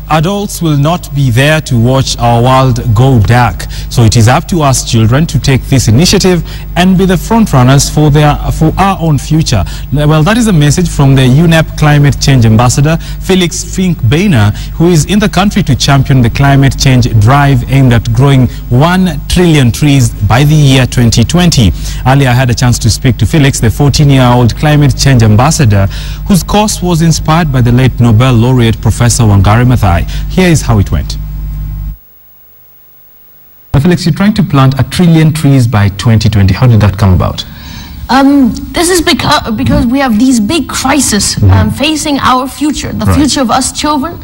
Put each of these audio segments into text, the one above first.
adults will not be there to watch our world go dark. So it is up to us children to take this initiative and be the front runners for our own future. Well, that is a message from the UNEP Climate Change Ambassador, Felix Fink-Beiner, who is in the country to champion the climate change drive aimed at growing 1 trillion trees by the year 2020. Earlier, I had a chance to speak to Felix, the 14-year-old climate change ambassador, whose course was inspired by the late Nobel laureate Professor Wangari Maathai. Here is how it went. Felix, you're trying to plant 1 trillion trees by 2020. How did that come about? This is because we have these big crises facing our future, the future of us children.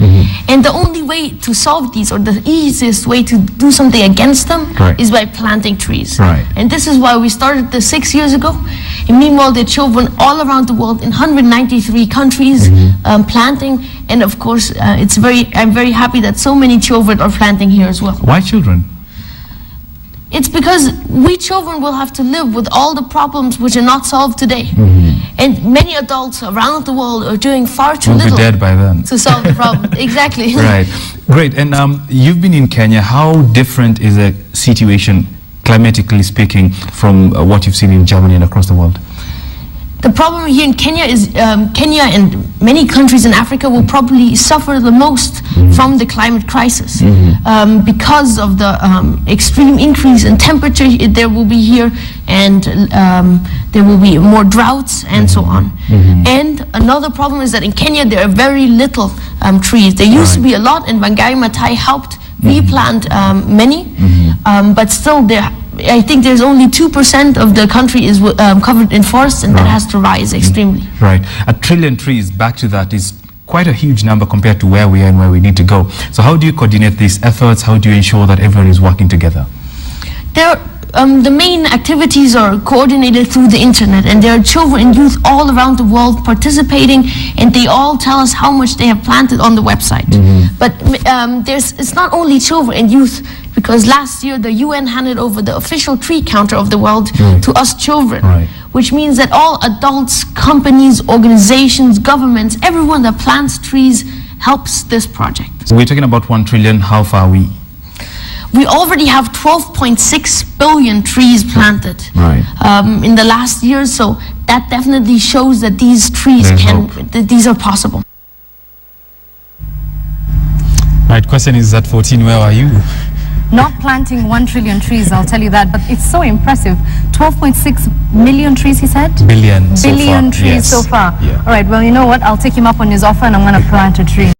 And the only way to solve these, or the easiest way to do something against them, is by planting trees. And this is why we started this 6 years ago. And meanwhile, there are children all around the world in 193 countries planting. And of course, I'm very happy that so many children are planting here as well. Why children? It's because we children will have to live with all the problems which are not solved today. And many adults around the world are doing far too little be dead by then. to solve the problem. Exactly. Right. Great. And you've been in Kenya. How different is the situation, climatically speaking, from what you've seen in Germany and across the world? The problem here in Kenya is Kenya and many countries in Africa will probably suffer the most from the climate crisis because of the extreme increase in temperature there will be here, and there will be more droughts and so on. And another problem is that in Kenya there are very little trees. There used to be a lot, and Wangari Maathai helped replant many, but still I think there's only 2% of the country is covered in forests, and that has to rise extremely. Right. 1 trillion trees, back to that, is quite a huge number compared to where we are and where we need to go. So how do you coordinate these efforts? How do you ensure that everyone is working together? The main activities are coordinated through the internet, and there are children and youth all around the world participating, and they all tell us how much they have planted on the website. But it's not only children and youth, because last year the UN handed over the official tree counter of the world to us children, which means that all adults, companies, organizations, governments, everyone that plants trees helps this project. So we're talking about 1 trillion. How far are we? We already have 12.6 billion trees planted in the last year, so that definitely shows that these trees these are possible. Right, question is, at 14, where are you? Not planting 1 trillion trees, I'll tell you that, but it's so impressive. 12.6 million trees, he said? Billion trees so far. Yeah. All right, well, you know what? I'll take him up on his offer, and I'm going to plant a tree.